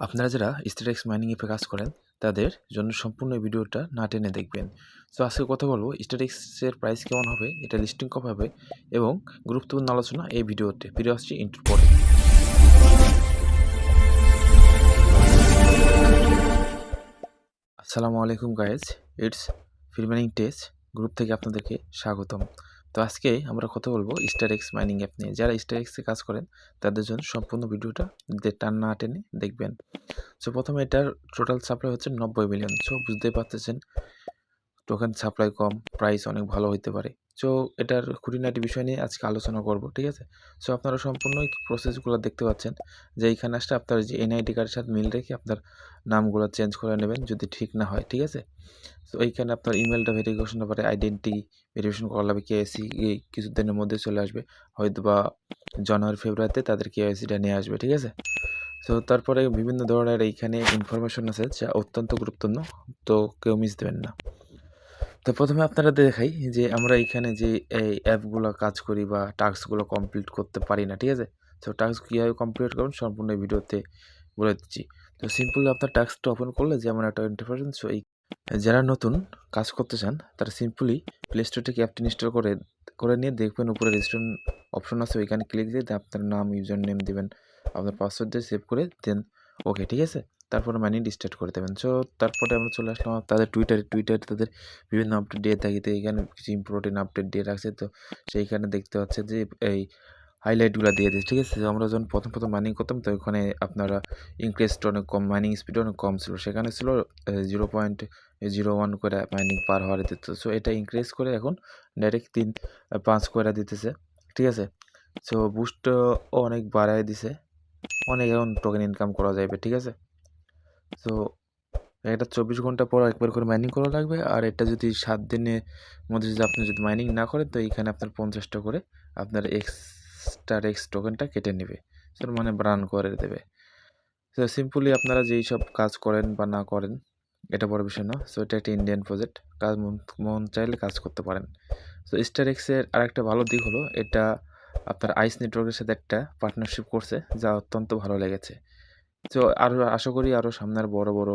আপনারা যারা statics mining অ্যাপে কাজ করেন তাদের জন্য সম্পূর্ণ ভিডিওটা না টেনে দেখবেন। সো আজকে কথা বলবো স্ট্যাটিক্সের প্রাইস কেমন হবে, এটা লিস্টিং কবে হবে এবং গুরুত্বপূর্ণ আলোচনা এই ভিডিওতে। ফিরে আসছি ইন্টুর পরে। আসসালামু আলাইকুম guys, it's free mining test group থেকে আপনাদেরকে স্বাগতম। তো আজকে আমরা কথা বলবো স্ট্যাটিক্স মাইনিং অ্যাপ নিয়ে। যারা স্ট্যাটিক্সে কাজ করেন তাদের জন্য সম্পূর্ণ ভিডিওটা টান না টেনে দেখবেন। সো প্রথমে এটার টোটাল সাপ্লাই হচ্ছে 90 মিলিয়ন। সো বুঝতেই পারতেছেন টোকেন সাপ্লাই কম, প্রাইস অনেক ভালো হইতে পারে। সো এটার খুঁটিনাটি বিষয় নিয়ে আজকে আলোচনা করব, ঠিক আছে? সো আপনারা সম্পূর্ণ প্রসেসগুলো দেখতে পাচ্ছেন যে এইখানে আসলে আপনার যে এনআইডি কার্ডের সাথে মিল রেখে আপনার নামগুলো চেঞ্জ করে নেবেন যদি ঠিক না হয়, ঠিক আছে? সো এইখানে আপনার ইমেলটা ভেরিফিকেশন ব্যাপারে আইডেন্টি ভেরিফিকেশন করা লাগবে। কেওয়াইসি এই কিছুদিনের মধ্যে চলে আসবে, হয়তো বা জানুয়ারি ফেব্রুয়ারিতে তাদের কেওয়াইসিটা নিয়ে আসবে, ঠিক আছে? সো তারপরে বিভিন্ন ধরনের এইখানে ইনফরমেশন আছে যা অত্যন্ত গুরুত্বপূর্ণ, তো কেউ মিস দেবেন না। তো প্রথমে আপনারা দেখাই যে আমরা এইখানে যে এই অ্যাপগুলো কাজ করি বা টাস্কগুলো কমপ্লিট করতে পারি না, ঠিক আছে? সো টাস্ক কীভাবে কমপ্লিট করবেন সম্পূর্ণ এই ভিডিওতে বলে দিচ্ছি। তো সিম্পলি আপনার টাস্কটা ওপেন করলে যেমন একটা ইন্টারফেস, সো এই যারা নতুন কাজ করতে চান তারা সিম্পলি প্লে স্টোর থেকে অ্যাপটি ইনস্টল করে নিয়ে দেখবেন উপরে রেজিস্ট্রেশন অপশন আছে, ওইখানে ক্লিক দিয়ে আপনার নাম ইউজার নেম দেবেন, আপনার পাসওয়ার্ড দিয়ে সেভ করে দেন ওকে, ঠিক আছে? তারপরে মাইনিং স্টার্ট করে দেবেন। সো তারপরে আমরা চলে আসলাম তাদের টুইটারে তাদের বিভিন্ন আপডেট দিয়ে থাকি। তো এইখানে কিছু ইম্পর্টেন্ট আপডেট দিয়ে রাখছে, তো সেইখানে দেখতে পাচ্ছে যে এই হাইলাইটগুলো দিয়ে দিয়েছে, ঠিক আছে? তো আমরা যখন প্রথম মাইনিং করতাম তো ওখানে আপনারা ইনক্রিজটা অনেক কম, মাইনিং স্পিড অনেক কম ছিল, সেখানে ছিল 0.01 করে মাইনিং পার হাওয়ারে দিত। সো এটা ইনক্রিজ করে এখন ডাইরেক্ট 5 করে দিতেছে, ঠিক আছে? সো বুস্টও অনেক বাড়ায় দিছে, অনেক এখন টোকেন ইনকাম করা যাবে, ঠিক আছে? সো এটা 24 ঘন্টা পর একবার করে মাইনিং করা লাগবে, আর এটা যদি 7 দিনের মধ্যে যদি আপনি যদি মাইনিং না করেন তো এইখানে আপনার 50টা করে আপনার এক্স টোকেনটা কেটে নেবে, সো মানে ব্রান করে দেবে। সো সিম্পলি আপনারা যেই সব কাজ করেন বা না করেন এটা বড় বিষয় না। সো এটা একটা ইন্ডিয়ান প্রজেক্ট, কাজ মন চাইলে কাজ করতে পারেন। সো স্টারএক্সের আরেকটা ভালো দিক হলো এটা আপনার আইস নেটওয়ার্কের সাথে একটা পার্টনারশিপ করছে, যা অত্যন্ত ভালো লেগেছে। তো আরও আশা করি আরও সামনে আর বড় বড়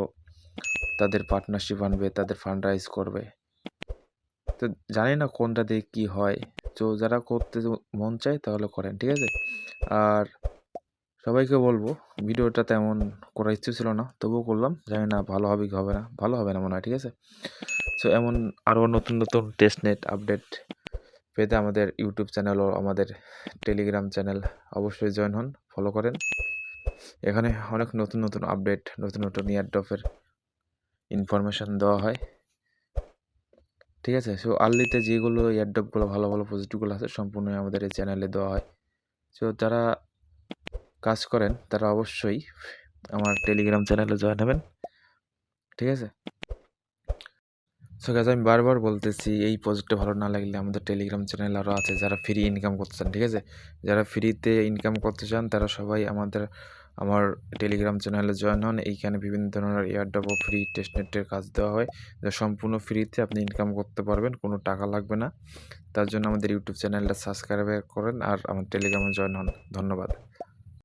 তাদের পার্টনারশিপ আনবে, তাদের ফান্ড রাইজ করবে। তো জানি না কোনটা দিয়ে কী হয়, তো যারা করতে মন চায় তাহলে করেন, ঠিক আছে? আর সবাইকে বলবো ভিডিওটা তেমন করার ইচ্ছে ছিল না, তবুও করলাম। জানি না ভালো হবে কি হবে না, ভালো হবে না মনে হয়, ঠিক আছে? সো এমন আরও নতুন নতুন টেস্টনেট আপডেট পেতে আমাদের ইউটিউব চ্যানেল ও আমাদের টেলিগ্রাম চ্যানেল অবশ্যই জয়েন হন, ফলো করেন। এখানে অনেক নতুন নতুন আপডেট, নতুন নতুন ইয়ারড্রপের ইনফরমেশান দেওয়া হয়, ঠিক আছে? সো আর্লিতে যেগুলো এয়ারড্রপগুলো ভালো ভালো প্রজেক্টগুলো আছে সম্পূর্ণই আমাদের এই চ্যানেলে দেওয়া হয়। সো যারা কাজ করেন তারা অবশ্যই আমার টেলিগ্রাম চ্যানেলে জয়েন হবেন, ঠিক আছে? সো গাইস, আমি বারবার বলতেছি এই প্রজেক্টটা ভালো না লাগলে আমাদের টেলিগ্রাম চ্যানেল আরও আছে যারা ফ্রি ইনকাম করতে চান, ঠিক আছে? যারা ফ্রিতে ইনকাম করতে চান তারা সবাই আমার টেলিগ্রাম চ্যানেলে জয়েন হন। এইখানে বিভিন্ন ধরনের এয়ারড্রপ ও ফ্রি টেস্টনেটের কাজ দেওয়া হয়, যা সম্পূর্ণ ফ্রিতে আপনি ইনকাম করতে পারবেন, কোনো টাকা লাগবে না। তার জন্য আমাদের ইউটিউব চ্যানেলটা সাবস্ক্রাইব করেন আর আমার টেলিগ্রামে জয়েন হন। ধন্যবাদ।